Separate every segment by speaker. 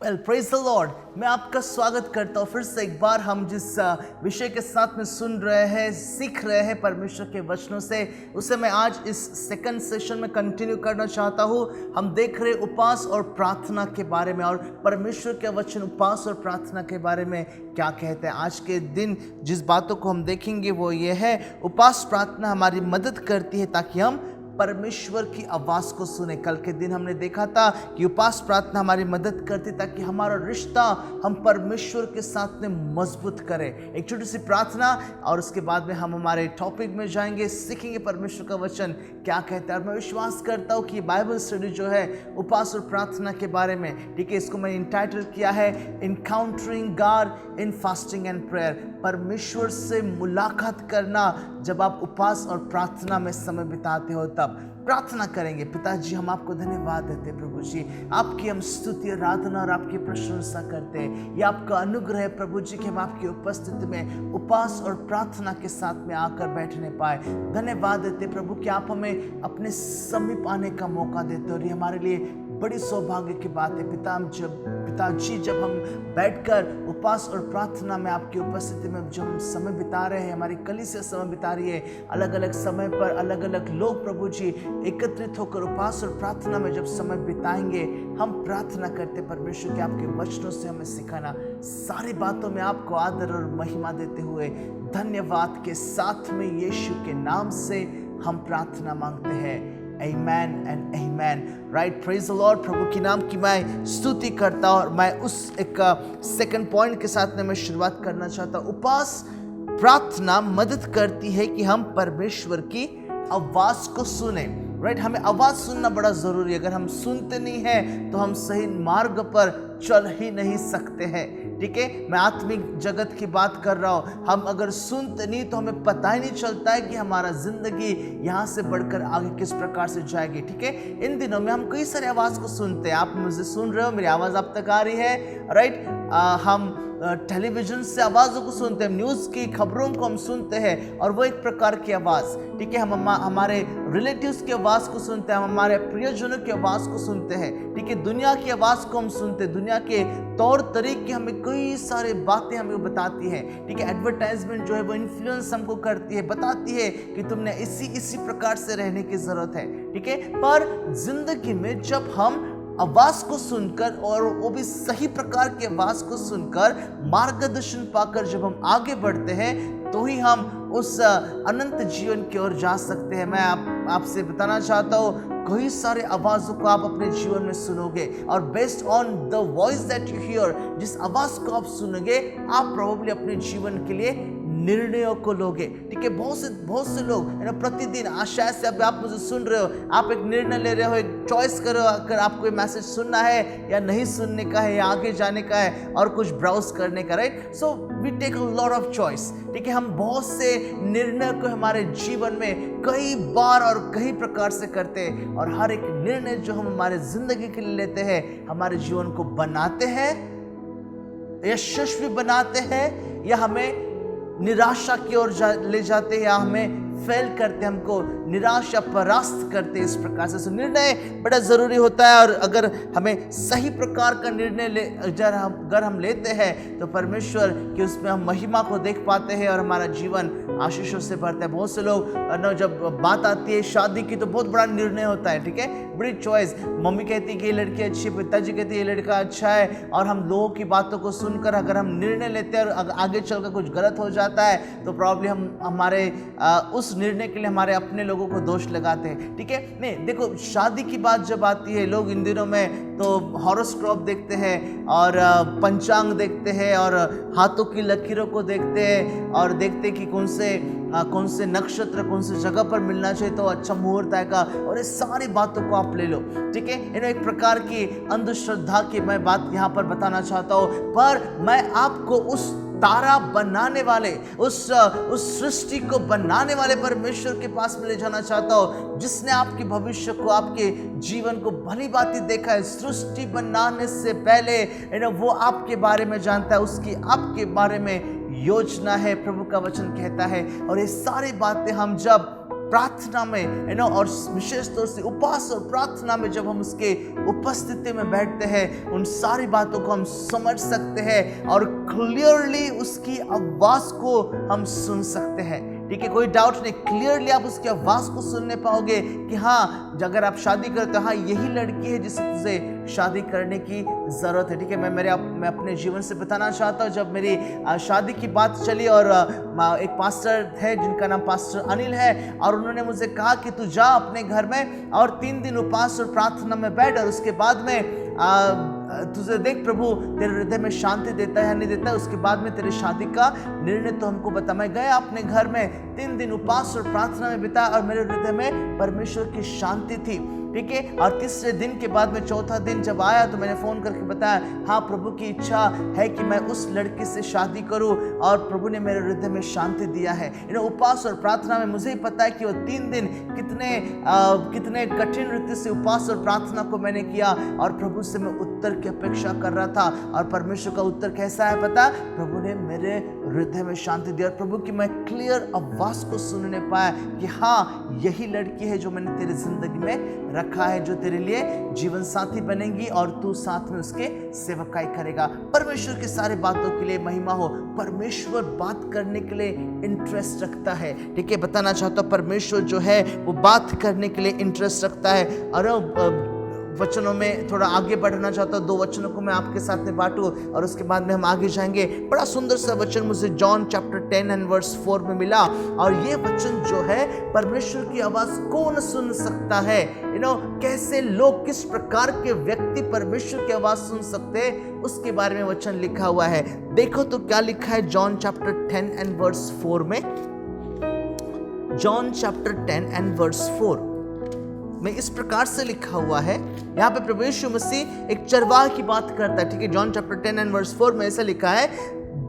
Speaker 1: Praise the Lord. मैं आपका स्वागत करता हूँ फिर से एक बार। हम जिस विषय के साथ में सुन रहे हैं, सीख रहे हैं परमेश्वर के वचनों से, उसे मैं आज इस सेकंड सेशन में कंटिन्यू करना चाहता हूँ। हम देख रहे उपवास और प्रार्थना के बारे में, और परमेश्वर के वचन उपवास और प्रार्थना के बारे में क्या कहते हैं। आज के दिन जिस बातों को हम देखेंगे वो ये है, उपवास प्रार्थना हमारी मदद करती है ताकि हम परमेश्वर की आवाज़ को सुने। कल के दिन हमने देखा था कि उपवास प्रार्थना हमारी मदद करती ताकि हमारा रिश्ता हम परमेश्वर के साथ में मजबूत करें। एक छोटी सी प्रार्थना और उसके बाद में हम हमारे टॉपिक में जाएंगे, सीखेंगे परमेश्वर का वचन क्या कहता है। और मैं विश्वास करता हूँ कि बाइबल स्टडी जो है उपवास और प्रार्थना के बारे में, ठीक है, इसको मैंने इंटाइटल किया है encountering God in fasting and prayer. परमेश्वर से मुलाकात करना जब आप उपवास और प्रार्थना में समय बिताते हो तब। प्रार्थना करेंगे। पिताजी, हम आपको धन्यवाद देते हैं प्रभु जी, आपकी हम स्तुति, आराधना और आपकी प्रशंसा करते हैं। ये आपका अनुग्रह है प्रभु जी कि हम आपकी उपस्थिति में उपवास और प्रार्थना के साथ में आकर बैठने पाए। धन्यवाद देते प्रभु कि आप हमें अपने समीप आने का मौका देते हो, और ये हमारे लिए बड़ी सौभाग्य की बात है। पिताजी, जब हम बैठकर उपवास और प्रार्थना में आपकी उपस्थिति में जो हम समय बिता रहे हैं, हमारी कलीसिया समय बिता रही है, अलग अलग समय पर अलग अलग लोग प्रभु जी एकत्रित होकर उपवास और प्रार्थना में जब समय बिताएंगे, हम प्रार्थना करते परमेश्वर के आपके वचनों से हमें सिखाना। सारी बातों में आपको आदर और महिमा देते हुए धन्यवाद के साथ में यीशु के नाम से हम प्रार्थना मांगते हैं। Amen and amen. Right, praise the Lord। प्रभु के नाम की मैं स्तुति करता हूँ, और मैं उस एक सेकंड पॉइंट के साथ में मैं शुरुआत करना चाहता हूँ। उपवास प्रार्थना मदद करती है कि हम परमेश्वर की आवाज को सुने। राइट, हमें आवाज सुनना बड़ा जरूरी है। अगर हम सुनते नहीं हैं तो हम सही मार्ग पर चल ही नहीं सकते हैं। ठीक है, मैं आत्मिक जगत की बात कर रहा हूँ। हम अगर सुनते नहीं तो हमें पता ही नहीं चलता है कि हमारा जिंदगी यहाँ से बढ़कर आगे किस प्रकार से जाएगी। ठीक है, इन दिनों में हम कई सारे आवाज को सुनते हैं। आप मुझे सुन रहे हो, मेरी आवाज आप तक आ रही है। राइट, हम टेलीविजन से आवाज़ों को सुनते हैं, न्यूज़ की खबरों को हम सुनते हैं, और वो एक प्रकार की आवाज़। ठीक है, हम हमारे रिलेटिव्स की आवाज़ को सुनते हैं, हम हमारे प्रियजनों की आवाज़ को सुनते हैं। ठीक है, दुनिया की आवाज़ को हम सुनते हैं, दुनिया के तौर तरीके हमें कई सारे बातें हमें बताती है। ठीक है, एडवर्टाइजमेंट जो है वो इन्फ्लुएंस हमको करती है, बताती है कि तुमने इसी प्रकार से रहने की ज़रूरत है। ठीक है, पर जिंदगी में जब हम आवाज को सुनकर, और वो भी सही प्रकार की आवाज को सुनकर, मार्गदर्शन पाकर जब हम आगे बढ़ते हैं, तो ही हम उस अनंत जीवन की ओर जा सकते हैं। मैं आपसे बताना चाहता हूँ, कई सारे आवाज़ों को आप अपने जीवन में सुनोगे, और based on the voice that you here, जिस आवाज़ को आप सुनोगे, आप प्रोबेबली अपने जीवन के लिए निर्णयों को लोगे। ठीक है, बहुत से लोग प्रतिदिन शायद से अब आप मुझे सुन रहे हो, आप एक निर्णय ले रहे हो, एक चॉइस करो, अगर आपको ये मैसेज सुनना है या नहीं सुनने का है, या आगे जाने का है और कुछ ब्राउज करने का। Right, so we take a lot of choice. ठीक है, हम बहुत से निर्णय को हमारे जीवन में कई बार और कई प्रकार से करते हैं, और हर एक निर्णय जो हम हमारे जिंदगी के लिए लेते हैं, हमारे जीवन को बनाते हैं, यशस्वी बनाते हैं, या हमें निराशा की ओर ले जाते हैं, या हमें फेल करते, हमको निराश या परास्त करते। इस प्रकार से निर्णय बड़ा ज़रूरी होता है, और अगर हमें सही प्रकार का निर्णय अगर हम लेते हैं तो परमेश्वर की उसमें हम महिमा को देख पाते हैं, और हमारा जीवन आशीषों से भरता है। बहुत से लोग जब बात आती है शादी की तो बहुत बड़ा निर्णय होता है। ठीक है, बड़ी चॉइस, मम्मी कहती है कि ये लड़की अच्छी है, पिताजी कहते हैं ये लड़का अच्छा है, और हम लोगों की बातों को सुनकर अगर हम निर्णय लेते हैं और आगे चलकर कुछ गलत हो जाता है तो प्रॉब्लम हम हमारे उस निर्णय के लिए हमारे अपने लोगों को दोष लगाते हैं। ठीक है, नहीं, देखो, शादी की बात जब आती है, लोग इन दिनों में तो हॉरोस्कोप देखते हैं, और पंचांग देखते हैं, और हाथों की लकीरों को देखते हैं, और देखते हैं कि कौन से नक्षत्र कौन से जगह पर मिलना चाहिए तो अच्छा मुहूर्त आएगा, और ये सारी बातों को आप ले लो। ठीक है, इन्हें एक प्रकार की अंधश्रद्धा की मैं बात यहाँ पर बताना चाहता हूँ, पर मैं आपको उस तारा बनाने वाले, उस सृष्टि को बनाने वाले परमेश्वर के पास में ले जाना चाहता हूँ, जिसने आपके भविष्य को, आपके जीवन को भली भांति देखा है। सृष्टि बनाने से पहले वो आपके बारे में जानता है, उसकी आपके बारे में योजना है, प्रभु का वचन कहता है। और ये सारी बातें हम जब प्रार्थना में और विशेष तौर से उपवास और प्रार्थना में जब हम उसके उपस्थिति में बैठते हैं, उन सारी बातों को हम समझ सकते हैं और क्लियरली उसकी आवाज को हम सुन सकते हैं। ठीक है, कोई डाउट नहीं, क्लियरली आप उसकी आवाज को सुनने पाओगे कि हाँ, अगर आप शादी करते हो, हाँ यही लड़की है जिससे तुझे शादी करने की जरूरत है। ठीक है, मैं अपने जीवन से बताना चाहता हूँ। जब मेरी शादी की बात चली और एक पास्टर है जिनका नाम पास्टर अनिल है, और उन्होंने मुझे कहा कि तू जा अपने घर में और 3 दिन उपवास और प्रार्थना में बैठ, और उसके बाद में तुझे देख प्रभु तेरे हृदय में शांति देता है या नहीं देता है, उसके बाद में तेरी शादी का निर्णय तो हमको बता। मैं गया अपने घर में 3 दिन उपवास और प्रार्थना में बिताया और मेरे हृदय में परमेश्वर की शांति थी। ठीक है, और तीसरे दिन के बाद में चौथा दिन जब आया तो मैंने फोन करके बताया, हाँ प्रभु की इच्छा है कि मैं उस लड़की से शादी करूं, और प्रभु ने मेरे हृदय में शांति दिया है। उपवास और प्रार्थना में मुझे ही पता है कि वो 3 दिन कितने कठिन रीति से उपवास और प्रार्थना को मैंने किया, और प्रभु से मैं उत्तर की अपेक्षा कर रहा था। और परमेश्वर का उत्तर कैसा है पता? प्रभु ने मेरे हृदय में शांति दी, और प्रभु की मैं क्लियर आवाज को सुनने पाया कि हाँ यही लड़की है जो मैंने तेरी जिंदगी में रखा है, जो तेरे लिए जीवन साथी बनेगी और तू साथ में उसके सेवकाई करेगा। परमेश्वर की सारी बातों के लिए महिमा हो। परमेश्वर बात करने के लिए इंटरेस्ट रखता है। ठीक है, बताना चाहता हूँ परमेश्वर जो है वो बात करने के लिए इंटरेस्ट रखता है। और वचनों में थोड़ा आगे बढ़ना चाहता हूँ। 2 वचनों को मैं आपके साथ में बांटूं और उसके बाद में हम आगे जाएंगे। बड़ा सुंदर सा वचन मुझे जॉन चैप्टर 10 एंड वर्स 4 में मिला, और ये वचन जो है, परमेश्वर की आवाज कौन सुन सकता है, कैसे लोग, किस प्रकार के व्यक्ति परमेश्वर की आवाज सुन सकते हैं, उसके बारे में वचन लिखा हुआ है। देखो तो क्या लिखा है जॉन चैप्टर 10 एंड वर्स 4 में। जॉन चैप्टर 10 एंड वर्स 4 में इस प्रकार से लिखा हुआ है। यहाँ पे प्रभु यीशु मसीह एक चरवाह की बात करता है। ठीक है, जॉन चैप्टर 10 एंड वर्स 4 में ऐसा लिखा है,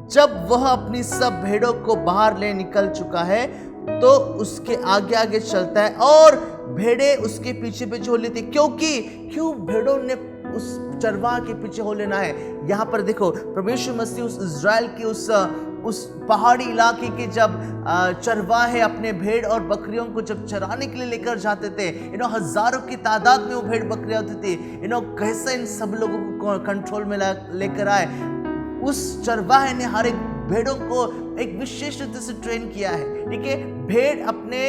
Speaker 1: जब वह अपनी सब भेड़ों को बाहर ले निकल चुका है तो उसके आगे आगे चलता है और भेड़ें उसके पीछे पीछे हो लेती। क्यों भेड़ों ने उस चरवाह के पीछे हो लेना है? यहाँ पर देखो, प्रभु यीशु मसीह उस इज़राइल की उस पहाड़ी इलाके के जब चरवाहे अपने भेड़ और बकरियों को जब चराने के लिए लेकर जाते थे, हजारों की तादाद में वो भेड़ बकरियां होती थी। कैसे इन सब लोगों को कंट्रोल में लेकर आए? उस चरवाहे ने हर एक भेड़ों को एक विशेष रीति से ट्रेन किया है। ठीक है, भेड़ अपने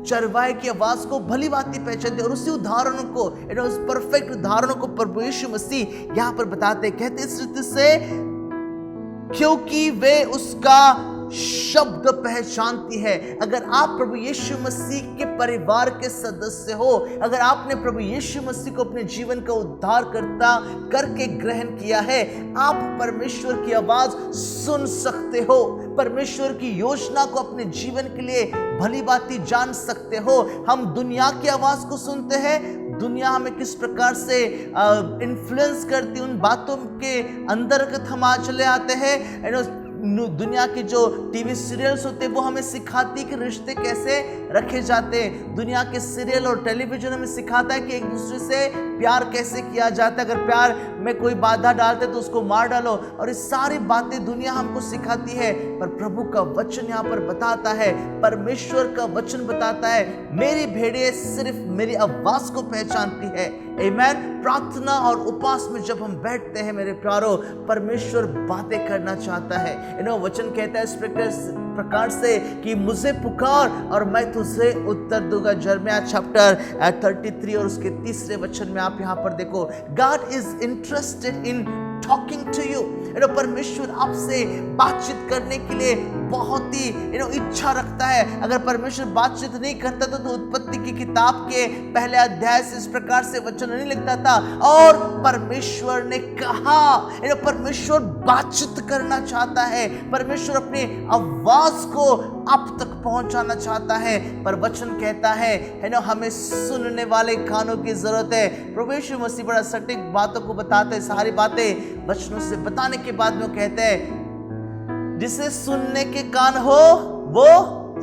Speaker 1: चरवाहे की आवाज को भली भांति पहचानते, और उसी उदाहरणों को, उस परफेक्ट उदाहरणों को प्रभु यीशु मसीह यहाँ पर बताते, कहते इस रीति से, क्योंकि वे उसका शब्द पहचानती है। अगर आप प्रभु यीशु मसीह के परिवार के सदस्य हो, अगर आपने प्रभु यीशु मसीह को अपने जीवन का उद्धारकर्ता करके ग्रहण किया है, आप परमेश्वर की आवाज सुन सकते हो, परमेश्वर की योजना को अपने जीवन के लिए भली भांति जान सकते हो। हम दुनिया की आवाज को सुनते हैं, दुनिया हमें किस प्रकार से इन्फ्लुएंस करती, उन बातों के अंतर्गत हम आज चले आते हैं। दुनिया के जो टीवी सीरियल्स होते हैं वो हमें सिखाती कि रिश्ते कैसे रखे जाते हैं। दुनिया के सीरियल और टेलीविजन हमें सिखाता है कि एक दूसरे से प्यार कैसे किया जाता है, अगर प्यार में कोई बाधा डालते तो उसको मार डालो, और ये सारी बातें दुनिया हमको सिखाती है। पर प्रभु का वचन यहाँ पर बताता है, परमेश्वर का वचन बताता है, मेरी भेड़ें सिर्फ मेरी आवाज को पहचानती है। आमीन। प्रार्थना और उपवास में जब हम बैठते हैं मेरे प्यारो, परमेश्वर बातें करना चाहता है। वचन कहता है इस प्रकार से कि मुझे पुकार और मैं तुझे उत्तर दूंगा। यिर्मयाह चैप्टर 33 और उसके 3 वचन में आप यहाँ पर देखो, God is interested in talking to you. परमेश्वर आपसे बातचीत करने के लिए बहुत ही इच्छा रखता है। अगर परमेश्वर बातचीत नहीं करता तो उत्पत्ति की किताब के पहले अध्याय से इस प्रकार से वचन नहीं लिखता था, और परमेश्वर ने कहा, परमेश्वर बातचीत करना चाहता है, परमेश्वर अपनी आवाज को आप तक पहुंचाना चाहता है। पर वचन कहता है ना, हमें सुनने वाले कानों की जरूरत है। प्रभु यीशु मसीह बड़ा सटीक बातों को बताते हैं, सारी बातें वचनों से बताने के बाद में कहते हैं, जिसे सुनने के कान हो वो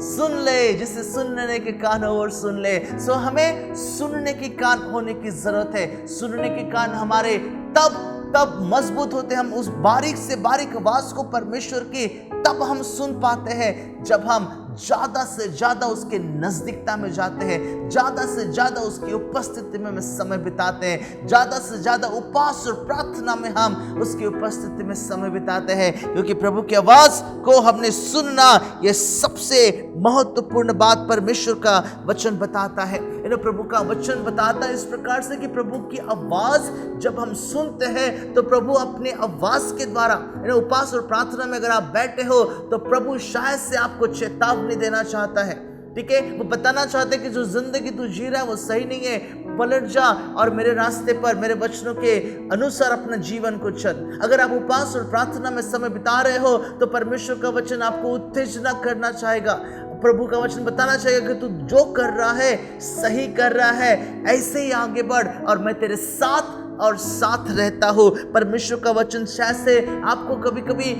Speaker 1: सुन ले, जिसे सुनने के कान हो वो सुन ले। हमें सुनने के कान होने की जरूरत है। सुनने के कान हमारे तब तब मजबूत होते हैं, हम उस बारीक से बारीक आवाज को परमेश्वर की तब हम सुन पाते हैं जब हम ज्यादा से ज्यादा उसके नजदीकता में जाते हैं, ज्यादा से ज्यादा उसकी उपस्थिति में समय बिताते हैं, ज्यादा से ज्यादा उपवास और प्रार्थना में हम उसकी उपस्थिति में समय बिताते हैं, क्योंकि प्रभु की आवाज को हमने सुनना यह सबसे महत्वपूर्ण बात परमेश्वर का वचन बताता है। प्रभु का वचन बताता है इस प्रकार से कि प्रभु की आवाज जब हम सुनते हैं तो प्रभु अपनी आवाज के द्वारा, उपवास और प्रार्थना में अगर आप बैठे हो तो प्रभु शायद से आपको चेतावनी देना चाहता है, ठीक है। वो बताना चाहते हैं कि जो जिंदगी तू जी रहा है वो सही नहीं है, पलट जा और मेरे रास्ते पर, मेरे वचनों के अनुसार अपना जीवन को चल। अगर आप उपवास और प्रार्थना में समय बिता रहे हो तो परमेश्वर का वचन आपको उत्तेजना करना चाहेगा। प्रभु का वचन बताना चाहिए कि तू जो कर रहा है सही कर रहा है, ऐसे ही आगे बढ़ और मैं तेरे साथ और साथ रहता हूँ। परमेश्वर का वचन शायद से आपको कभी कभी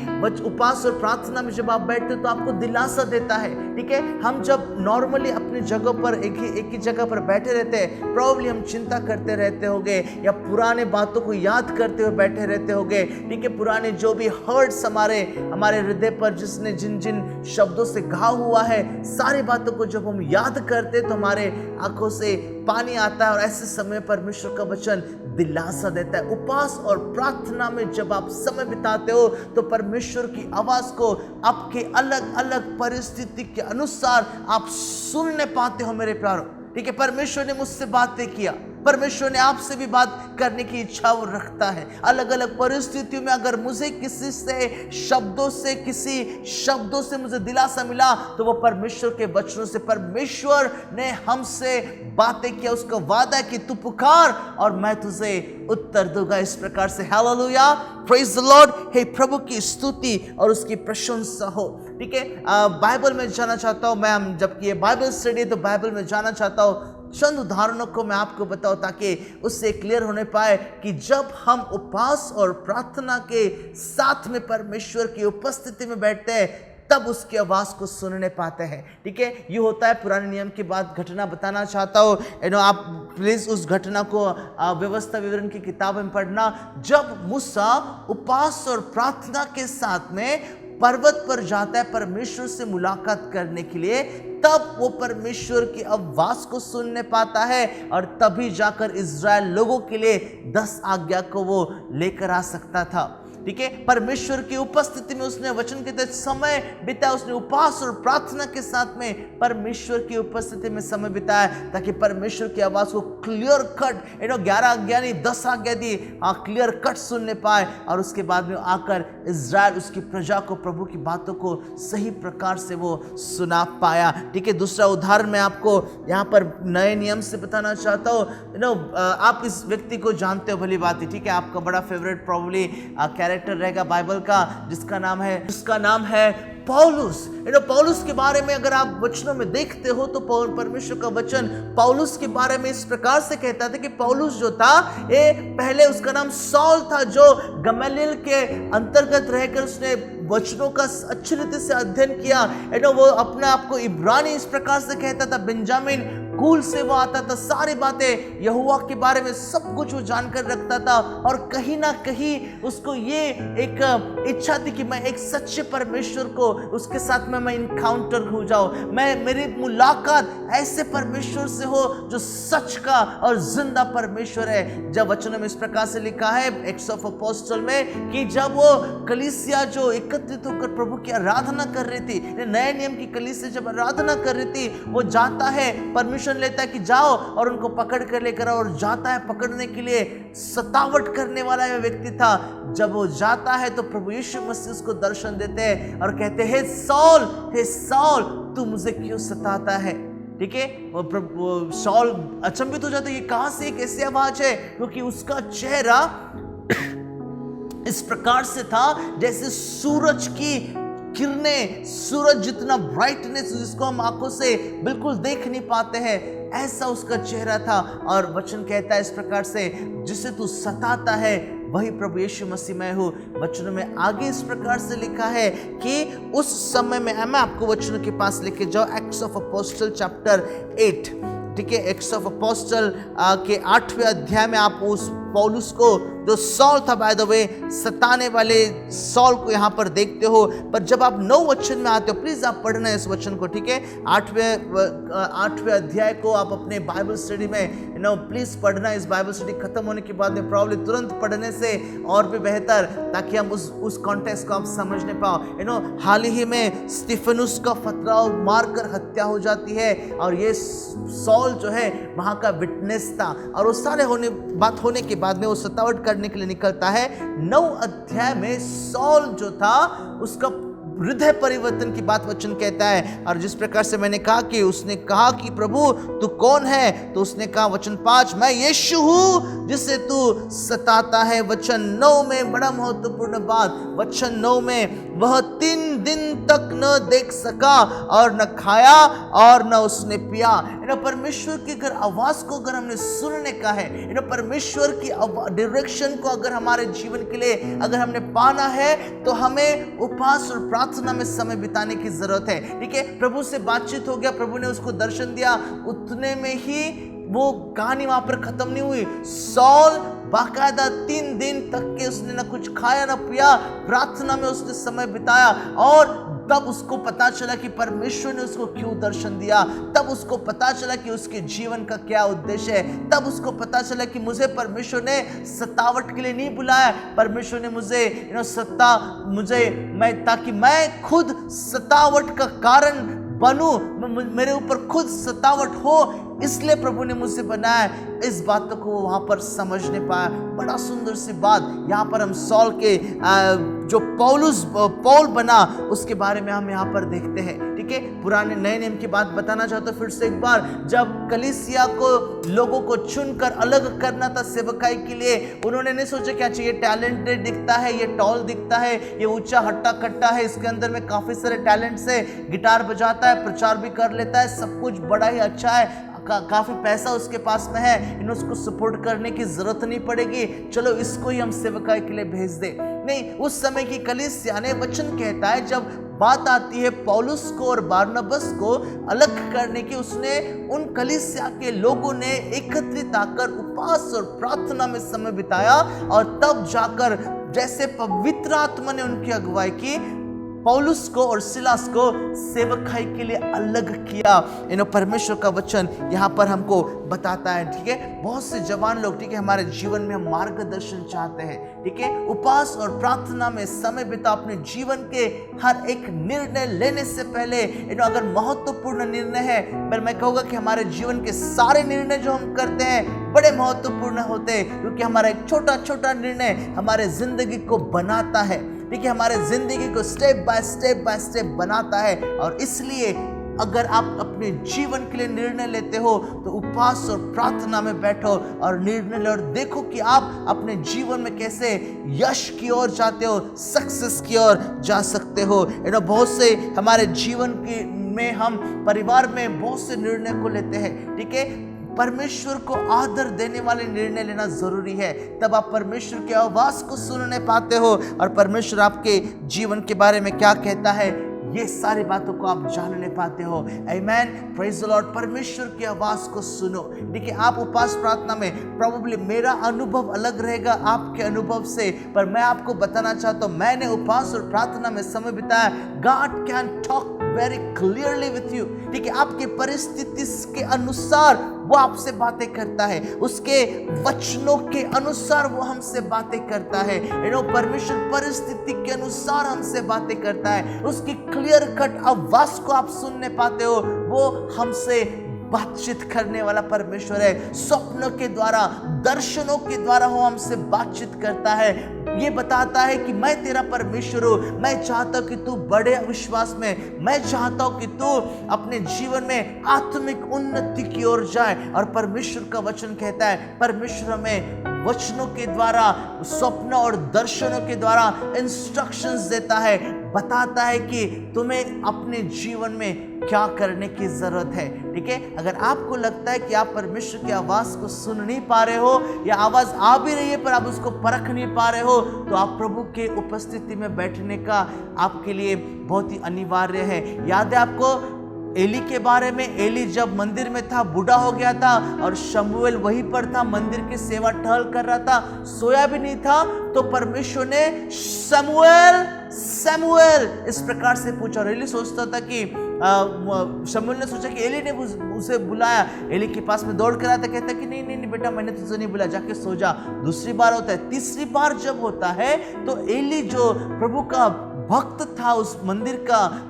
Speaker 1: उपवास और प्रार्थना में जब आप बैठते हो तो आपको दिलासा देता है, ठीक है। हम जब नॉर्मली अपनी जगह पर एक ही जगह पर बैठे रहते हैं, प्रॉब्ली हम चिंता करते रहते होंगे या पुराने बातों को याद करते हुए बैठे रहते होंगे, ठीक है। पुराने जो भी हर्ट्स हमारे हृदय पर जिसने जिन जिन शब्दों से घाव हुआ है, सारी बातों को जब हम याद करते तो हमारे आंखों से पानी आता है और ऐसे समय परमेश्वर का वचन दिलासा देता है। उपवास और प्रार्थना में जब आप समय बिताते हो तो परमेश्वर की आवाज को आपके अलग अलग परिस्थिति के अनुसार आप सुनने पाते हो मेरे प्यारों, ठीक है। परमेश्वर ने मुझसे बातें किया, परमेश्वर ने आपसे भी बात करने की इच्छा वो रखता है। अलग अलग परिस्थितियों में अगर मुझे किसी शब्दों से मुझे दिलासा मिला तो वो परमेश्वर के वचनों से। परमेश्वर ने हमसे बातें किया, उसका वादा कि तू पुकार और मैं तुझे उत्तर दूंगा। इस प्रकार से हालेलुया, प्रेज द लॉर्ड। हे प्रभु की स्तुति और उसकी प्रशंसा हो, ठीक है। बाइबल में जाना चाहता हूँ मैं, जबकि ये बाइबल स्टडी तो बाइबल में जाना चाहता हूँ, चंद उदाहरणों को मैं आपको बताऊं ताकि उससे क्लियर होने पाए कि जब हम उपवास और प्रार्थना के साथ में परमेश्वर की उपस्थिति में बैठते हैं तब उसकी आवाज को सुनने पाते हैं, ठीक है। ये होता है पुराने नियम की बात, घटना बताना चाहता हूँ, आप प्लीज उस घटना को व्यवस्था विवरण की किताब में पढ़ना। जब मूसा उपवास और प्रार्थना के साथ में पर्वत पर जाता है परमेश्वर से मुलाकात करने के लिए, तब वो परमेश्वर की आवाज को सुनने पाता है और तभी जाकर इज़राइल लोगों के लिए 10 आज्ञा को वो लेकर आ सकता था, ठीक है। परमेश्वर की उपस्थिति में उसने वचन के तहत समय बिताया, उसने उपवास और प्रार्थना के साथ में परमेश्वर की उपस्थिति में समय बिताया ताकि परमेश्वर की आवाज को क्लियर कट 11 आज्ञा नहीं 10 आज्ञा दी, क्लियर कट सुनने पाए और उसके बाद में आकर इज़राइल उसकी प्रजा को प्रभु की बातों को सही प्रकार से वो सुना पाया, ठीक है। दूसरा उदाहरण मैं आपको यहाँ पर नए नियम से बताना चाहता हूँ। आप इस व्यक्ति को जानते हो, भली बात है, ठीक है। आपका बड़ा फेवरेट प्रॉब्ली कैरेक्टर रहेगा बाइबल का जिसका नाम है पौलुस। पौलुस के बारे में अगर आप वचनों में देखते हो तो परमेश्वर का वचन पौलुस के बारे में इस प्रकार से कहता था कि पौलुस जो था ये पहले उसका नाम सौल था, जो गमलीएल के अंतर्गत रहकर उसने वचनों का अच्छी रीति से अध्ययन किया। वो अपने आप को इब्रानी इस प्रकार से कहता था, बेंजामिन कुल से वो आता था, सारी बातें यहोवा के बारे में सब कुछ वो जानकर रखता था और कहीं ना कहीं उसको ये एक इच्छा थी कि मैं एक सच्चे परमेश्वर को उसके साथ में मैं इनकाउंटर हो जाऊं, मेरी मुलाकात ऐसे परमेश्वर से हो जो सच का और जिंदा परमेश्वर है। जब वचनों में इस प्रकार से लिखा है एक्ट्स ऑफ अपोस्टल में कि जब वो कलीसिया जो एकत्रित होकर प्रभु की आराधना कर रही थी, नए नियम की कलीसिया जब आराधना कर रही थी, वो जाता है, परमिशन लेता है कि जाओ और उनको पकड़ कर लेकर आओ, और जाता है पकड़ने के लिए। सतावट करने वाला यह व्यक्ति था। जब वो जाता है तो प्रभु यीशु मसीह उसको दर्शन देते हैं और कहते हैं, हे सौल तू मुझे क्यों सताता है, ठीक है। वो सौल अचंभित हो जाता है, ये कहां से एक ऐसी आवाज है, क्योंकि उसका चेहरा इस प्रकार से था जैसे सूरज की किरणें, सूरज जितना ब्राइटनेस जिसको हम आंखों से बिल्कुल देख नहीं पाते हैं, ऐसा उसका चेहरा था। और वचन कहता है इस प्रकार से, जिसे तू सताता है वही प्रभु यीशु मसीह मैं हूँ। वचनों में आगे इस प्रकार से लिखा है कि उस समय में, मैं आपको वचनों के पास लेके जाओ, एक्ट्स ऑफ अपोस्टल चैप्टर 8, ठीक है। एक्ट्स ऑफ अपोस्टल के 8वें अध्याय में आप उस पौलुस को जो सॉल था, बाय द वे, सताने वाले सॉल को यहाँ पर देखते हो। पर जब आप 9 वचन में आते हो, प्लीज आप पढ़ना इस वचन को, ठीक है। 8वें अध्याय को आप अपने बाइबल स्टडी में प्लीज पढ़ना। इस बाइबल स्टडी खत्म होने के बाद में प्रॉब्लली तुरंत पढ़ने से और भी बेहतर, ताकि हम उस कॉन्टेक्स्ट को आप समझने पाओ। हाल ही में स्टीफनुस का पथराव मारकर हत्या हो जाती है, और ये सॉल जो है वहां का विटनेस था, और वो सारे बात होने के बाद में वो सतावट करने के लिए निकलता है। 9 अध्याय में सॉल जो था उसका हृदय परिवर्तन की बात वचन कहता है। और जिस प्रकार से मैंने कहा कि उसने कहा कि प्रभु तू कौन है, तो उसने कहा वचन 5, मैं यीशु हूं जिसे तू सताता है। वचन 9 में बड़ा महत्वपूर्ण बात, वचन 9 में वह 3 दिन तक न देख सका और न खाया और न उसने पिया। परमेश्वर की अगर आवाज को अगर हमने सुनने का है, परमेश्वर की डायरेक्शन को अगर हमारे जीवन के लिए अगर हमने पाना है, तो हमें उपवास और प्रार्थना में समय बिताने की जरूरत है, ठीक है। प्रभु से बातचीत हो गया, प्रभु ने उसको दर्शन दिया, उतने में ही वो कहानी वहां पर खत्म नहीं हुई। सॉल बाकायदा 3 दिन तक के उसने ना कुछ खाया ना पिया, प्रार्थना में उसने समय बिताया, और तब उसको पता चला कि परमेश्वर ने उसको क्यों दर्शन दिया। तब उसको पता चला कि उसके जीवन का क्या उद्देश्य है। तब उसको पता चला कि मुझे परमेश्वर ने सतावट के लिए नहीं बुलाया, परमेश्वर ने मुझे ताकि मैं खुद सतावट का कारण बनूं, मेरे ऊपर खुद सतावट हो, इसलिए प्रभु ने मुझसे बनाया। इस बात को वहां पर समझने पाया। बड़ा सुंदर सी बात यहाँ पर हम सॉल के जो पौल बना उसके बारे में हम यहाँ पर देखते हैं, ठीक है। पुराने नए नियम की बात बताना चाहता हूँ फिर से एक बार। जब कलीसिया को लोगों को चुनकर अलग करना था सेवकाई के लिए, उन्होंने नहीं सोचा क्या चाहिए, टैलेंटेड दिखता है, ये टॉल दिखता है, ये ऊंचा हट्टा कट्टा है, इसके अंदर में काफी सारे टैलेंट्स है, गिटार बजाता है, प्रचार भी कर लेता है, सब कुछ बड़ा ही अच्छा है, काफी पैसा उसके पास में है, इन्हें उसको सपोर्ट करने की जरूरत नहीं पड़ेगी, चलो इसको ही हम सेवकाई के लिए भेज दे। नहीं, उस समय की कलीसिया ने वचन कहता है, जब बात आती है पौलुस को और बारनबास को अलग करने की, उसने उन कलीसिया के लोगों ने एकत्रित आकर उपवास और प्रार्थना में समय बिताया, और तब जाकर जैसे पवित्र आत्मा ने उनकी अगुवाई की, पौलुस को और सिलास को सेवकाई के लिए अलग किया। परमेश्वर का वचन यहाँ पर हमको बताता है, ठीक है। बहुत से जवान लोग, ठीक है, हमारे जीवन में हम मार्गदर्शन चाहते हैं, ठीक है। उपवास और प्रार्थना में समय बिता, अपने जीवन के हर एक निर्णय लेने से पहले, अगर महत्वपूर्ण निर्णय है, पर मैं कहूँगा कि हमारे जीवन के सारे निर्णय जो हम करते हैं बड़े महत्वपूर्ण होते हैं, क्योंकि हमारा एक छोटा छोटा निर्णय हमारे जिंदगी को बनाता है, ठीक है, हमारे जिंदगी को स्टेप बाय स्टेप बनाता है। और इसलिए अगर आप अपने जीवन के लिए निर्णय लेते हो, तो उपवास और प्रार्थना में बैठो और निर्णय लो, और देखो कि आप अपने जीवन में कैसे यश की ओर जाते हो, सक्सेस की ओर जा सकते हो। बहुत से हमारे जीवन में हम परिवार में बहुत से निर्णय को लेते हैं, ठीक है। परमेश्वर को आदर देने वाले निर्णय लेना जरूरी है, तब आप परमेश्वर की आवाज को सुनने पाते हो, और परमेश्वर आपके जीवन के बारे में क्या कहता है, ये सारी बातों को आप जानने पाते हो। आमेन, प्रेज द लॉर्ड। परमेश्वर की आवाज को सुनो। देखिए, आप उपवास प्रार्थना में, प्रोबेबली मेरा अनुभव अलग रहेगा आपके अनुभव से, पर मैं आपको बताना चाहता हूँ, मैंने उपवास और प्रार्थना में समय बिताया। God can talk very clearly with you, ठीक है। आपकी परिस्थिति के अनुसार वो आपसे बातें करता है, उसके वचनों के अनुसार वो हमसे बातें करता है। परमेश्वर परिस्थिति के अनुसार हमसे बातें करता है, उसकी क्लियर कट आवाज को आप सुनने पाते हो। वो हमसे बातचीत करने वाला परमेश्वर है। स्वप्नों के द्वारा, दर्शनों के द्वारा वो हमसे बातचीत करता है। ये बताता है कि मैं तेरा परमेश्वर हूँ, मैं चाहता हूँ कि तू बड़े विश्वास में, मैं चाहता हूँ कि तू अपने जीवन में आत्मिक उन्नति की ओर जाए। और परमेश्वर का वचन कहता है, परमेश्वर हमें वचनों के द्वारा, स्वप्न और दर्शनों के द्वारा इंस्ट्रक्शंस देता है, बताता है कि तुम्हें अपने जीवन में क्या करने की जरूरत है, ठीक है। अगर आपको लगता है कि आप परमेश्वर की आवाज को सुन नहीं पा रहे हो, या आवाज आ भी रही है पर आप उसको परख नहीं पा रहे हो, तो आप प्रभु के उपस्थिति में बैठने का आपके लिए बहुत ही अनिवार्य है। याद है आपको, एली के बारे में, एली जब मंदिर में था बूढ़ा हो गया था और शमूएल वहीं पर था, मंदिर की सेवा टहल कर रहा था, सोया भी नहीं था, तो परमेश्वर ने शमूएल शमूएल इस प्रकार से पूछा। और एली सोचता था कि शमूएल ने सोचा कि एली ने उसे बुलाया, एली के पास में दौड़ कर आता, कहता कि नहीं नहीं नहीं बेटा, मैंने तुझे नहीं बुलाया, जाके सो जा। दूसरी बार होता है, तीसरी बार जब होता है तो एली जो प्रभु का भक्त था, उस मंदिर का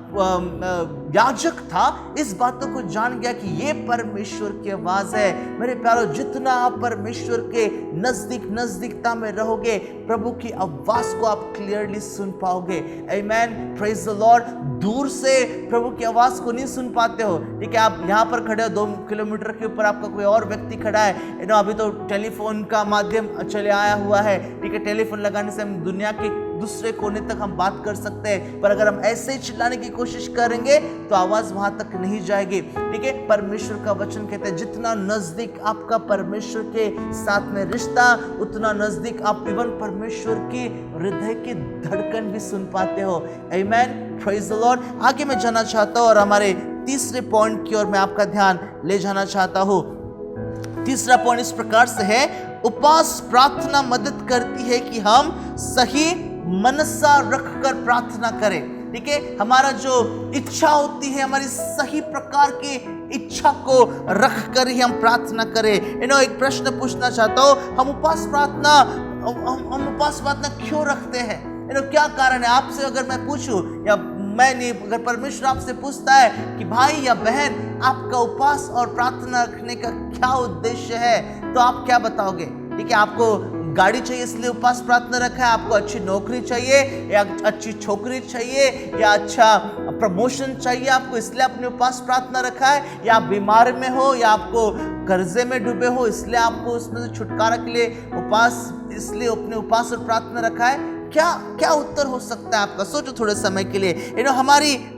Speaker 1: याजक था, इस बातों को जान गया कि ये परमेश्वर की आवाज है। मेरे प्यारो, जितना आप परमेश्वर के नजदीकता में रहोगे, प्रभु की आवाज को आप क्लियरली सुन पाओगे। आमेन, प्रेज द लॉर्ड। दूर से प्रभु की आवाज को नहीं सुन पाते हो, ठीक है, आप यहाँ पर खड़े हो, 2 किलोमीटर के ऊपर आपका कोई और व्यक्ति खड़ा है, अभी तो टेलीफोन का माध्यम चले आया हुआ है, ठीक है, टेलीफोन लगाने से हम दुनिया के दूसरे कोने तक हम बात कर सकते हैं, पर अगर हम ऐसे ही चिल्लाने की कोशिश करेंगे तो आवाज वहां तक नहीं जाएगी, ठीक है। परमेश्वर का वचन कहते हैं जितना नजदीक आपका परमेश्वर के साथ में रिश्ता, उतना नजदीक आप इवन परमेश्वर की हृदय की धड़कन भी सुन पाते हो। आमेन, प्रेज द लॉर्ड। आगे मैं जाना चाहता हूं और हमारे तीसरे पॉइंट की ओर मैं आपका ध्यान ले जाना चाहता हूं। तीसरा पॉइंट इस प्रकार से है, उपवास प्रार्थना मदद करती है कि हम सही मनसा रखकर प्रार्थना करें, ठीक है। हमारा जो इच्छा होती है, हमारी सही प्रकार की इच्छा को रखकर ही हम प्रार्थना करें। एक प्रश्न पूछना चाहता हूं, हम उपवास प्रार्थना क्यों रखते हैं? क्या कारण है? आपसे अगर मैं पूछूं, या मैं नहीं, अगर परमेश्वर आपसे पूछता है कि भाई या बहन, आपका उपवास और प्रार्थना रखने का क्या उद्देश्य है, तो आप क्या बताओगे? ठीक है, आपको गाड़ी चाहिए इसलिए उपवास प्रार्थना रखा है, आपको अच्छी नौकरी चाहिए या अच्छी छोकरी चाहिए या अच्छा प्रमोशन चाहिए, आपको इसलिए आपने उपवास प्रार्थना रखा है, या आप बीमार में हो या आपको कर्जे में डूबे हो इसलिए आपको उसमें से छुटकारा के लिए उपवास, इसलिए अपने उपवास और प्रार्थना रखा है? क्या उत्तर हो सकता है आपका? सोचो थोड़े समय के लिए।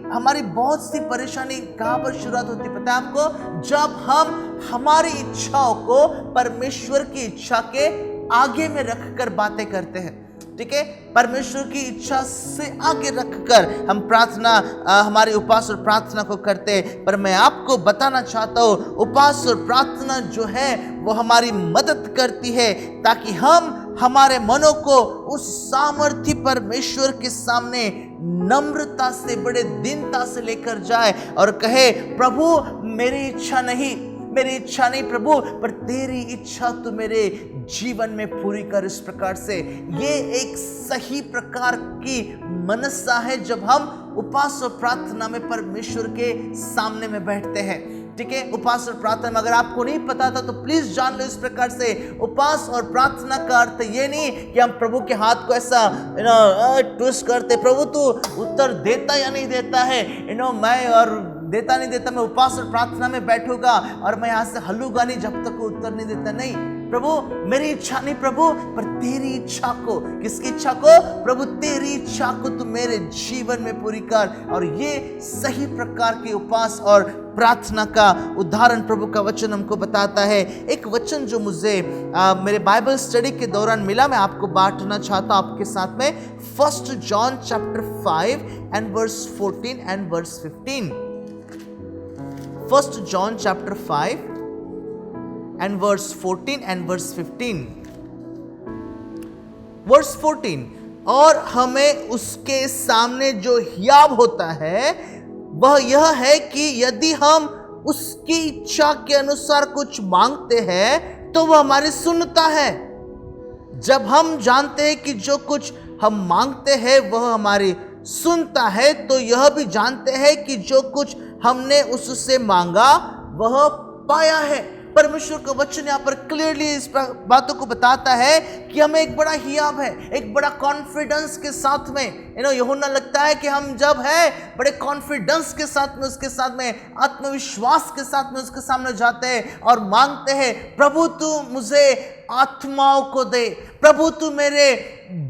Speaker 1: हमारी बहुत सी परेशानी कहां पर शुरुआत होती है पता है आपको? जब हम हमारी इच्छाओं को परमेश्वर की इच्छा के आगे में रखकर बातें करते हैं, ठीक है। परमेश्वर की इच्छा से आगे रखकर हम प्रार्थना, हमारे उपवास और प्रार्थना को करते हैं। पर मैं आपको बताना चाहता हूं, उपवास और प्रार्थना जो है वो हमारी मदद करती है ताकि हम हमारे मनों को उस सामर्थी परमेश्वर के सामने नम्रता से, बड़े दीनता से लेकर जाए और कहे, प्रभु मेरी इच्छा नहीं प्रभु, पर तेरी इच्छा तो मेरे जीवन में पूरी कर। इस प्रकार से ये एक सही प्रकार की मनसा है जब हम उपवास और प्रार्थना में परमेश्वर के सामने में बैठते हैं, ठीक है। उपवास और प्रार्थना में, अगर आपको नहीं पता था तो प्लीज जान लो, इस प्रकार से उपवास और प्रार्थना का अर्थ ये नहीं कि हम प्रभु के हाथ को ऐसा ट्विस्ट करते, प्रभु तू उत्तर देता या नहीं देता है, मैं और देता नहीं देता, मैं उपवास और प्रार्थना में बैठूंगा और मैं यहां से हलूंगा नहीं जब तक वो उत्तर नहीं देता। नहीं प्रभु, मेरी इच्छा नहीं प्रभु, पर तेरी इच्छा को, किसकी इच्छा को? प्रभु तेरी इच्छा को तू मेरे जीवन में पूरी कर। और ये सही प्रकार के उपवास और प्रार्थना का उदाहरण प्रभु का वचन हमको बताता है। एक वचन जो मुझे मेरे बाइबल स्टडी के दौरान मिला, मैं आपको बांटना चाहता हूं आपके साथ में। 1 John chapter 5 and verse 14 and verse 15। 1 John chapter 5 and verse 14 and verse 15. Verse 14, और हमें उसके सामने जो हियाव होता है वह यह है कि यदि हम उसकी इच्छा के अनुसार कुछ मांगते हैं तो वह हमारी सुनता है। जब हम जानते हैं कि जो कुछ हम मांगते हैं वह हमारी सुनता है, तो यह भी जानते हैं कि जो कुछ हमने उससे मांगा वह पाया है। परमेश्वर का वचन यहाँ पर क्लियरली इस बातों को बताता है कि हमें एक बड़ा हियाव है, एक बड़ा कॉन्फिडेंस के साथ में यूहन्ना लगता है कि हम जब है बड़े कॉन्फिडेंस के साथ में, उसके साथ में आत्मविश्वास के साथ में उसके सामने जाते हैं और मांगते हैं, प्रभु तू मुझे आत्माओं को दे, प्रभु तू मेरे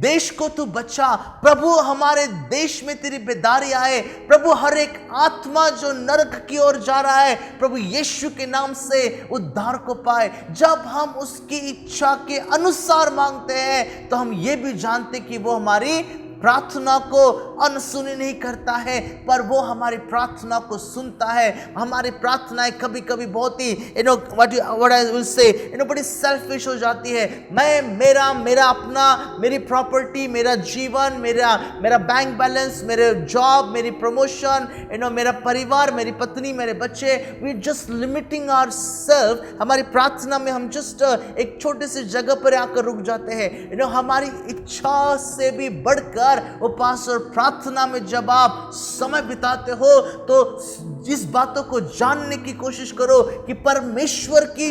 Speaker 1: देश को तू बचा, प्रभु हमारे देश में तेरी बेदारी आए, प्रभु हर एक आत्मा जो नरक की ओर जा रहा है प्रभु यीशु के नाम से उद्धार को पाए। जब हम उसकी इच्छा के अनुसार मांगते हैं तो हम ये भी जानते कि वो हमारी प्रार्थना को अनसुनी नहीं करता है, पर वो हमारी प्रार्थना को सुनता है। हमारी प्रार्थनाएं कभी कभी बहुत ही व्हाट आई विल से बड़ी सेल्फिश हो जाती है। मैं मेरा अपना, मेरी प्रॉपर्टी, मेरा जीवन, मेरा बैंक बैलेंस, मेरे जॉब, मेरी प्रमोशन, मेरा परिवार, मेरी पत्नी, मेरे बच्चे, वी जस्ट लिमिटिंग आवरसेल्फ। हमारी प्रार्थना में हम जस्ट एक छोटे से जगह पर आकर रुक जाते हैं। हमारी इच्छा से भी बढ़कर उपवास और प्रार्थना में जब आप समय बिताते हो तो इस बातों को जानने की कोशिश करो कि परमेश्वर की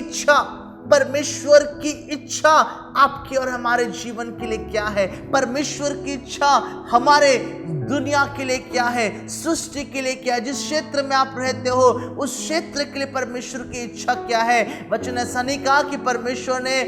Speaker 1: इच्छा आपके और हमारे जीवन के लिए क्या है, परमेश्वर की इच्छा हमारे दुनिया के लिए क्या है, सृष्टि के लिए क्या है, जिस क्षेत्र में आप रहते हो उस क्षेत्र के लिए परमेश्वर की इच्छा क्या है। वचन ऐसा नहीं कहा कि परमेश्वर ने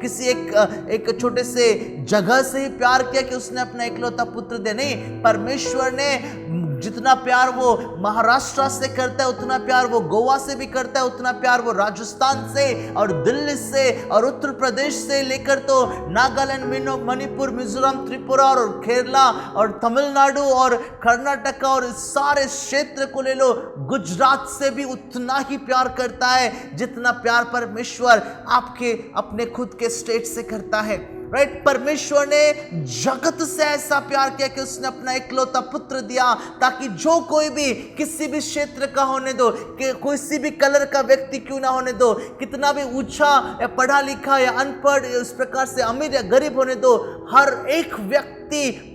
Speaker 1: किसी एक छोटे से जगह से ही प्यार किया कि उसने अपना इकलौता पुत्र दे, नहीं, परमेश्वर ने जितना प्यार वो महाराष्ट्र से करता है उतना प्यार वो गोवा से भी करता है, उतना प्यार वो राजस्थान से और दिल्ली से और उत्तर प्रदेश से लेकर तो नागालैंड, मणिपुर, मिजोरम, त्रिपुरा और केरला और तमिलनाडु और कर्नाटका और सारे क्षेत्र को ले लो, गुजरात से भी उतना ही प्यार करता है जितना प्यार परमेश्वर आपके अपने खुद के स्टेट से करता है। राइट, परमेश्वर ने जगत से ऐसा प्यार किया कि उसने अपना इकलौता पुत्र दिया ताकि जो कोई भी किसी भी क्षेत्र का होने दो, कि किसी भी कलर का व्यक्ति क्यों ना होने दो, कितना भी ऊंचा या पढ़ा लिखा या अनपढ़, इस प्रकार से अमीर या गरीब होने दो, हर एक व्यक्ति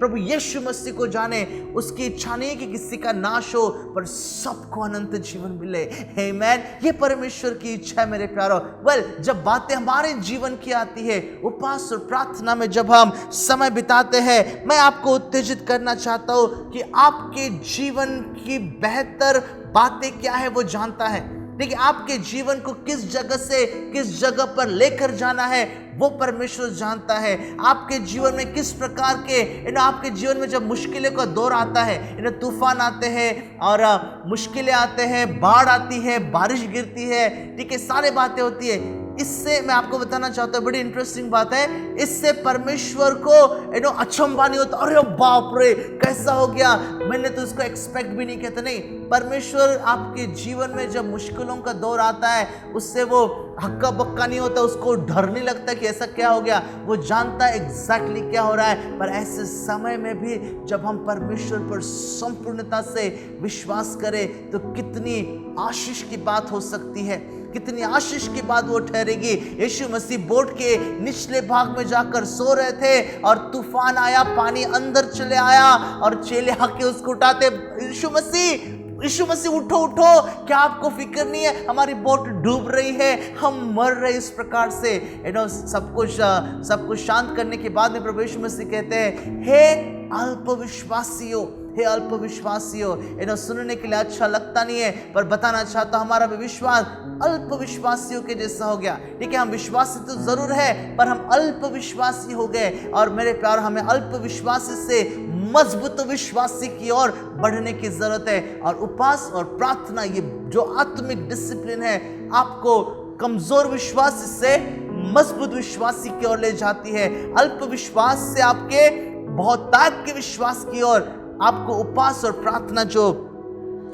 Speaker 1: प्रभु यीशु मसीह को जाने। उसकी इच्छा नहीं कि किसी का नाश हो पर सबको अनंत जीवन मिले। आमीन, ये परमेश्वर की इच्छा है मेरे प्यारो। जब बातें हमारे जीवन की आती है, उपवास और प्रार्थना में जब हम समय बिताते हैं, मैं आपको उत्तेजित करना चाहता हूं कि आपके जीवन की बेहतर बातें क्या है वो जानता है। देखिए, आपके जीवन को किस जगह से किस जगह पर लेकर जाना है वो परमेश्वर जानता है। आपके जीवन में किस प्रकार के आपके जीवन में जब मुश्किलों का दौर आता है, तूफान आते हैं और मुश्किलें आते हैं, बाढ़ आती है, बारिश गिरती है, ठीक है, सारी बातें होती है। इससे मैं आपको बताना चाहता हूँ, बड़ी इंटरेस्टिंग बात है, इससे परमेश्वर को अचंभा नहीं होता, अरे बाप रे कैसा हो गया, मैंने तो इसको एक्सपेक्ट भी नहीं किया था। नहीं, परमेश्वर आपके जीवन में जब मुश्किलों का दौर आता है उससे वो हक्का बक्का नहीं होता, उसको डर नहीं लगता कि ऐसा क्या हो गया, वो जानता है एग्जैक्टली क्या हो रहा है। पर ऐसे समय में भी जब हम परमेश्वर पर संपूर्णता से विश्वास करें तो कितनी आशीष की बात हो सकती है, कितनी आशीष की बात वो ठहरेगी। यीशु मसीह बोट के निचले भाग में जाकर सो रहे थे और तूफान आया, पानी अंदर चले आया और चेले आके उसको उठाते, यीशु मसीह उठो उठो, क्या आपको फिक्र नहीं है, हमारी बोट डूब रही है, हम मर रहे। इस प्रकार से सब कुछ शांत करने के बाद में प्रभु यीशु मसीह कहते हैं, हे अल्पविश्वासियों, हे अल्पविश्वासियों। सुनने के लिए अच्छा लगता नहीं है पर बताना चाहता हूं, हमारा विश्वास अल्पविश्वासियों के जैसा हो गया। ठीक है, हम विश्वासी तो जरूर है पर हम अल्पविश्वासी हो गए। और मेरे प्यार, हमें अल्पविश्वासी से मजबूत विश्वासी की ओर बढ़ने की जरूरत है। और उपवास और प्रार्थना, ये जो आत्मिक डिसिप्लिन है, आपको कमजोर विश्वासी से मजबूत विश्वासी की ओर ले जाती है, अल्प विश्वास से आपके बहुतायत के विश्वास की ओर आपको उपवास और प्रार्थना जो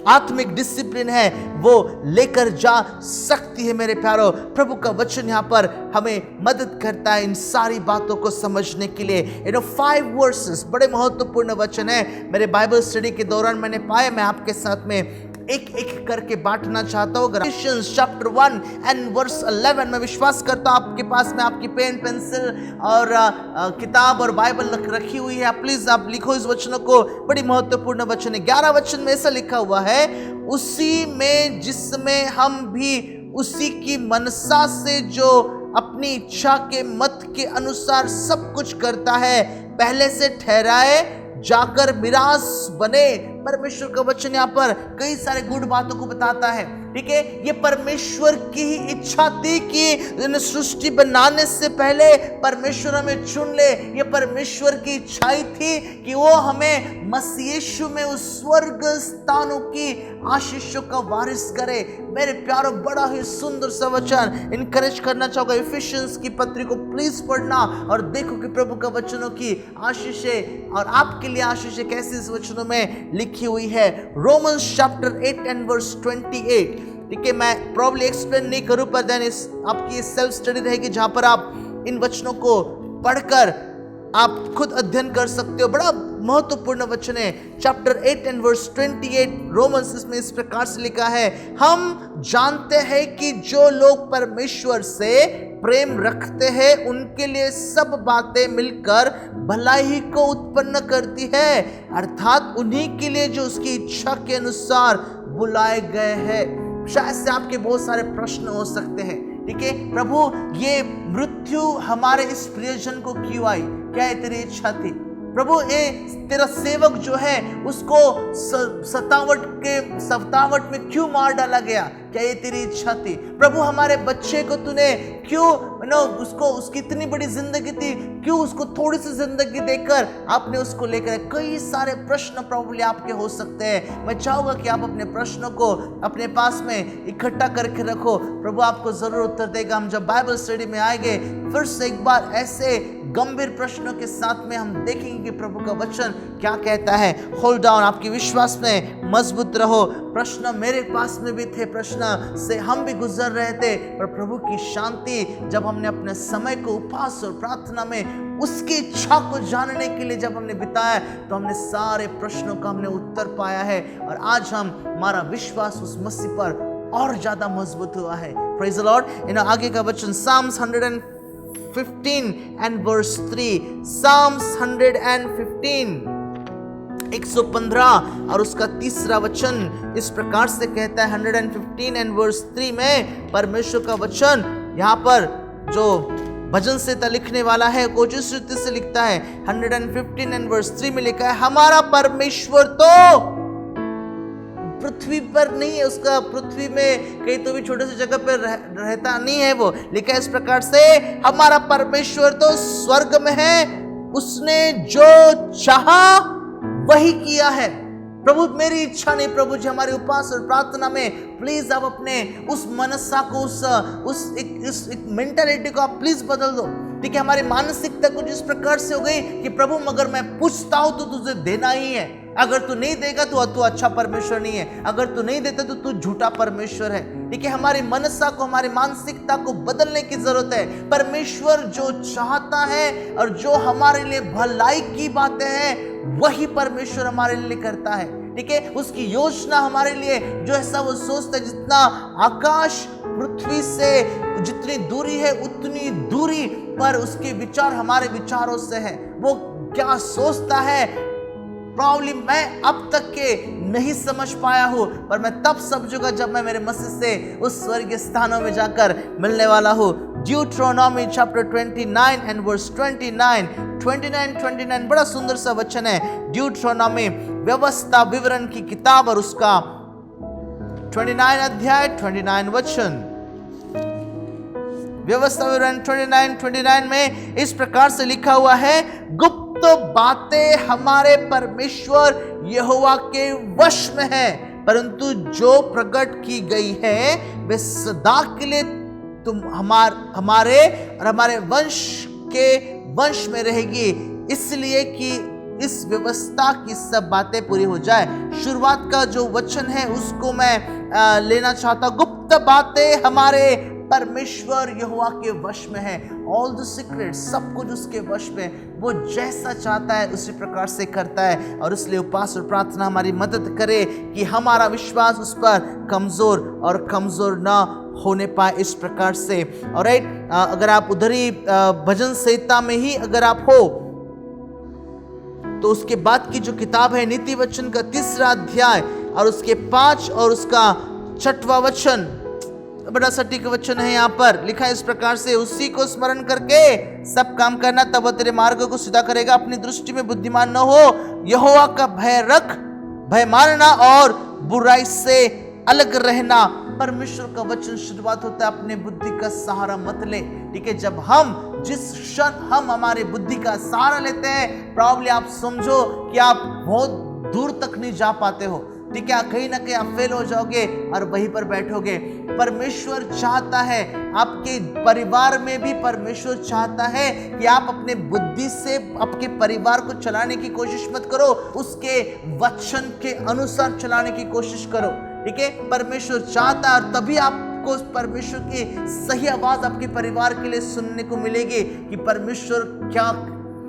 Speaker 1: आत्मिक डिसिप्लिन है वो लेकर जा सकती है। मेरे प्यारो, प्रभु का वचन यहाँ पर हमें मदद करता है इन सारी बातों को समझने के लिए। 5 वर्सेस बड़े महत्वपूर्ण वचन है। मेरे बाइबल स्टडी के दौरान मैंने पाया, मैं आपके साथ में एक एक करके बांटना चाहता हूँ। Galatians chapter 1 and verse 11, मैं विश्वास करता हूँ आपके पास में आपकी पेन पेंसिल और किताब और बाइबल रखी हुई है। प्लीज आप लिखो इस वचनों को, बड़ी महत्वपूर्ण वचन है। 11 वचन में ऐसा लिखा हुआ है, उसी में जिसमें हम भी उसी की मनसा से जो अपनी इच्छा के मत के अनुसार सब कुछ करता है, पहले से ठहराए जाकर मिरास बने परमेश्वर का वचन यहाँ पर कई सारे गुड बातों को बताता है। ठीक है, ये परमेश्वर की ही इच्छा थी कि सृष्टि बनाने से पहले परमेश्वर हमें चुन ले। ये परमेश्वर की इच्छा ही थी कि वो हमें मसीह यीशु में उस स्वर्ग स्थानों की आशीषों का वारिस करे। मेरे प्यारों, बड़ा ही सुंदर सा वचन इनकरेज करना चाहूंगा। इफिशियंस की पत्री को प्लीज पढ़ना और देखो कि प्रभु का वचनों की आशीषें और आपके लिए आशीषें कैसे इस वचनों में लिखी हुई है। Romans chapter 8 and verse 28। ठीक है, मैं प्रॉब्ली एक्सप्लेन नहीं करूं, पर देन इस आपकी सेल्फ स्टडी रहेगी जहां पर आप इन वचनों को पढ़कर आप खुद अध्ययन कर सकते हो। बड़ा महत्वपूर्ण वचन है। चैप्टर 8 एंड वर्स 28 रोमन्स, इसमें इस प्रकार से लिखा है, हम जानते हैं कि जो लोग परमेश्वर से प्रेम रखते हैं उनके लिए सब बातें मिलकर भलाई को उत्पन्न करती है, अर्थात उन्हीं के लिए जो उसकी इच्छा के अनुसार बुलाए गए हैं। शायद से आपके बहुत सारे प्रश्न हो सकते हैं। ठीक है, प्रभु ये मृत्यु हमारे इस प्रियजन को क्यों आई? क्या ये तेरी इच्छा थी? प्रभु ये तेरा सेवक जो है उसको सतावट में क्यों मार डाला गया? क्या ये तेरी इच्छा थी? प्रभु हमारे बच्चे को तूने क्यों उसको उसकी इतनी बड़ी जिंदगी थी, क्यों उसको थोड़ी सी जिंदगी देकर आपने उसको लेकर? कई सारे प्रश्न प्रभु आपके हो सकते हैं। मैं चाहूंगा कि आप अपने प्रश्नों को अपने पास में इकट्ठा करके रखो, प्रभु आपको जरूर उत्तर देगा। हम जब बाइबल स्टडी में आएंगे फिर से एक बार ऐसे गंभीर प्रश्नों के साथ में हम देखेंगे कि प्रभु का वचन क्या कहता है। होल्ड डाउन, आपके विश्वास में मजबूत रहो। प्रश्न मेरे पास में भी थे, प्रश्न से हम भी गुजर रहे थे, पर प्रभु की शांति जब हमने अपने समय को उपवास और प्रार्थना में उसकी इच्छा को जानने के लिए जब हमने बिताया तो हमने सारे प्रश्नों का हमने उत्तर पाया है। और आज हमारा विश्वास उस मसीह पर और ज्यादा मजबूत हुआ है। Praise the Lord. आगे का वचन साम्स 115 and verse 3, Psalms 115 115 और उसका तीसरा वचन इस प्रकार से कहता है। 115 and verse 3 में परमेश्वर का वचन यहाँ पर जो भजन संहिता लिखने वाला है कोशिश से लिखता है। 115 and verse 3 में लिखा है, हमारा परमेश्वर तो पृथ्वी पर नहीं है, उसका पृथ्वी में कहीं तो भी छोटे से जगह पर रहता नहीं है। वो लिखा है इस प्रकार से, हमारा परमेश्वर तो स्वर्ग में है, उसने जो चाहा वही किया है। प्रभु मेरी इच्छा नहीं, प्रभु जी हमारे उपवास और प्रार्थना में प्लीज आप अपने उस मनसा को उस एक मेंटालिटी को आप प्लीज बदल दो। ठीक है, हमारी मानसिकता कुछ इस प्रकार से हो गई कि प्रभु मगर मैं पूछता हूं तो तुझे देना ही है, अगर तू नहीं देगा तो तू अच्छा परमेश्वर नहीं है, अगर तू नहीं देता तो तू झूठा परमेश्वर है। ठीक है, हमारी मनसा को हमारी मानसिकता को बदलने की जरूरत है। परमेश्वर जो चाहता है और जो हमारे लिए भलाई की बातें हैं वही परमेश्वर हमारे लिए करता है। ठीक है, उसकी योजना हमारे लिए जो ऐसा वो सोचता है, जितना आकाश पृथ्वी से जितनी दूरी है उतनी दूरी पर उसके विचार हमारे विचारों से है। वो क्या सोचता है प्रॉब्ली मैं अब तक के नहीं समझ पाया हूं, पर मैं तब समझूंगा जब मैं मेरे मसीह से उस स्वर्गीय स्थानों में जाकर मिलने वाला हूं। ड्यूट्रोनॉमी चैप्टर 29 एंड वर्स 29 बड़ा सुंदर सा वचन है। ड्यूट्रोनॉमी व्यवस्था विवरण की किताब और उसका 29 अध्याय 29 वचन। व्यवस्था विवरण 29 में इस प्रकार से लिखा हुआ है, गुप्त बातें हमारे परमेश्वर यहोवा के वश में है, परंतु जो प्रकट की गई है वे सदा के लिए तुम हमारे और हमारे वंश के वंश में रहेगी, इसलिए कि इस व्यवस्था की सब बातें पूरी हो जाए। शुरुआत का जो वचन है उसको मैं लेना चाहता हूं। गुप्त बातें हमारे परमेश्वर यहोवा के वश में है। ऑल द सीक्रेट्स, सब कुछ उसके वश में। वो जैसा चाहता है उसी प्रकार से करता है, और इसलिए उपवास और प्रार्थना हमारी मदद करे कि हमारा विश्वास उस पर कमजोर ना होने पाए इस प्रकार से। ऑलराइट, अगर आप उधर ही भजन संहिता में ही अगर आप हो तो उसके बाद की जो किताब है नीति वचन का 3रा अध्याय और उसके 5 और उसका 6वां वचन, बड़ा सटीक वचन है। यहाँ पर लिखा है इस प्रकार से, उसी को स्मरण करके सब काम करना, तब वह तेरे मार्ग को सीधा करेगा। अपनी दृष्टि में बुद्धिमान न हो, यहोवा का भय रख भय मानना और बुराई से अलग रहना। परमेश्वर का वचन शुरुआत होता है अपने बुद्धि का सहारा मत ले। ठीक है, जब हम जिस क्षण हम हमारे बुद्धि का सहारा लेते हैं, प्रॉब्ली आप समझो कि आप बहुत दूर तक नहीं जा पाते हो। ठीक है, कहीं ना कहीं आप फेल हो जाओगे और वहीं पर बैठोगे। परमेश्वर चाहता है आपके परिवार में भी, परमेश्वर चाहता है कि आप अपने बुद्धि से आपके परिवार को चलाने की कोशिश मत करो, उसके वचन के अनुसार चलाने की कोशिश करो। ठीक है, परमेश्वर चाहता है और तभी आपको उस परमेश्वर की सही आवाज आपके परिवार के लिए सुनने को मिलेगी कि परमेश्वर क्या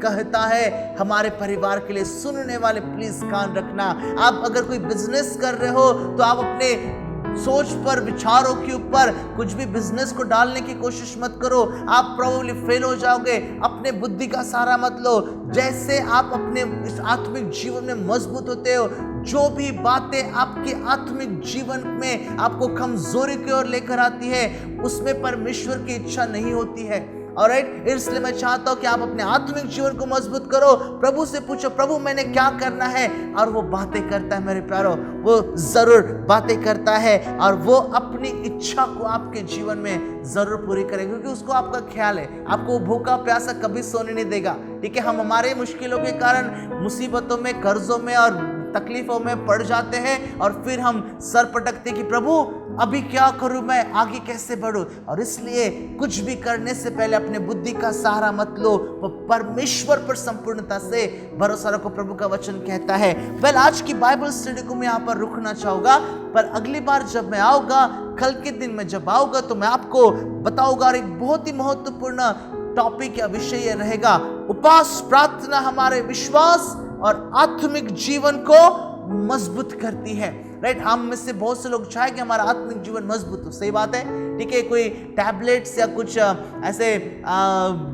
Speaker 1: कहता है हमारे परिवार के लिए। सुनने वाले प्लीज कान रखना। आप अगर कोई बिजनेस कर रहे हो तो आप अपने सोच पर, विचारों के ऊपर कुछ भी बिजनेस को डालने की कोशिश मत करो, आप प्रोबेबली फेल हो जाओगे। अपने बुद्धि का सहारा मत लो। जैसे आप अपने इस आत्मिक जीवन में मजबूत होते हो, जो भी बातें आपके आत्मिक जीवन में आपको कमजोरी की ओर लेकर आती है, उसमें परमेश्वर की इच्छा नहीं होती है। ऑलराइट, इसलिए मैं चाहता हूं कि आप अपने आत्मिक जीवन को मजबूत करो। प्रभु से पूछो, प्रभु मैंने क्या करना है, और वो बातें करता है मेरे प्यारो, वो जरूर बातें करता है और वो अपनी इच्छा को आपके जीवन में जरूर पूरी करेगा, क्योंकि उसको आपका ख्याल है। आपको भूखा प्यासा कभी सोने नहीं देगा। ठीक है, हम हमारे मुश्किलों के कारण मुसीबतों में, कर्जों में और तकलीफों में पड़ जाते हैं और फिर हम सर पटकते कि प्रभु अभी क्या करूं, मैं आगे कैसे बढ़ूं। और इसलिए कुछ भी करने से पहले अपने बुद्धि का सहारा मत लो, वो परमेश्वर पर संपूर्णता से भरोसा रखो, प्रभु का वचन कहता है। वेल, आज की बाइबल स्टडी को मैं यहाँ पर रुकना चाहूंगा, पर अगली बार जब मैं आऊंगा, कल के दिन में जब आऊंगा, तो मैं आपको बताऊंगा। और एक बहुत ही महत्वपूर्ण टॉपिक या विषय रहेगा, उपवास प्रार्थना हमारे विश्वास और आत्मिक जीवन को मजबूत करती है। राइट, हम में से बहुत से लोग चाहे कि हमारा आत्मिक जीवन मजबूत हो, सही बात है। ठीक है, कोई टैबलेट्स या कुछ ऐसे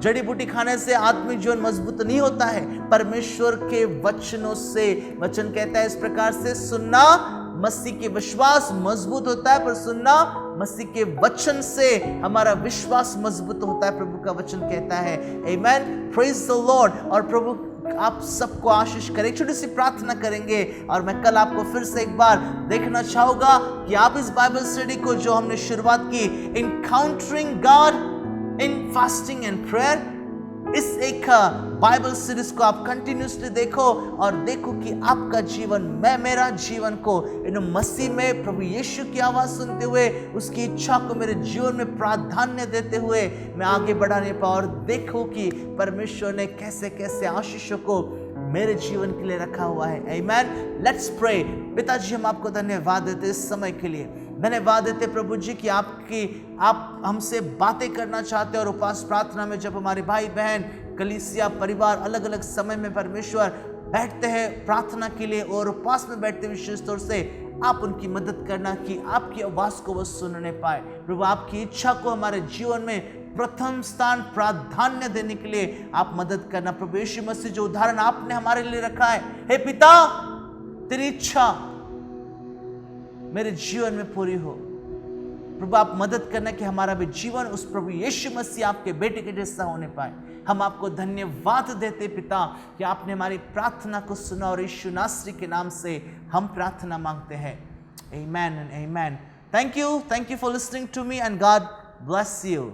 Speaker 1: जड़ी बूटी खाने से आत्मिक जीवन मजबूत नहीं होता है। परमेश्वर के वचनों से, वचन कहता है इस प्रकार से, सुनना मसीह के विश्वास मजबूत होता है, पर सुनना मसीह के वचन से हमारा विश्वास मजबूत होता है, प्रभु का वचन कहता है। आमेन, प्रेज द लॉर्ड। और प्रभु आप सबको आशीष करे। छोटी सी प्रार्थना करेंगे और मैं कल आपको फिर से एक बार देखना चाहूंगा कि आप इस बाइबल स्टडी को जो हमने शुरुआत की, encountering God in fasting and prayer, इस एक बाइबल सीरीज को आप कंटिन्यूसली देखो और देखो कि आपका जीवन, मैं मेरा जीवन को इन मसीह में प्रभु यीशु की आवाज सुनते हुए, उसकी इच्छा को मेरे जीवन में प्राधान्य देते हुए मैं आगे बढ़ाने पाऊं, और देखो कि परमेश्वर ने कैसे कैसे आशीषों को मेरे जीवन के लिए रखा हुआ है। आमेन, लेट्स प्रे। पिताजी, हम आपको धन्यवाद देते इस समय के लिए, धन्यवाद देते प्रभु जी कि आप हमसे बातें करना चाहते हैं। और उपवास प्रार्थना में जब हमारे भाई बहन, कलीसिया, परिवार अलग अलग समय में परमेश्वर बैठते हैं प्रार्थना के लिए और उपवास में बैठते विशेष तौर से, आप उनकी मदद करना कि आपकी आवाज को वो सुनने पाए। प्रभु, आपकी इच्छा को हमारे जीवन में प्रथम स्थान, प्राधान्य देने के लिए आप मदद करना। प्रभु यीशु मसीह, जो उदाहरण आपने हमारे लिए रखा है, हे पिता, तेरी इच्छा मेरे जीवन में पूरी हो। प्रभु, आप मदद करना कि हमारा भी जीवन उस प्रभु यीशु मसीह आपके बेटे के जैसा होने पाए। हम आपको धन्यवाद देते पिता कि आपने हमारी प्रार्थना को सुना, और यीशु नासरी के नाम से हम प्रार्थना मांगते हैं। Amen and amen. Thank you for listening to me and God bless you.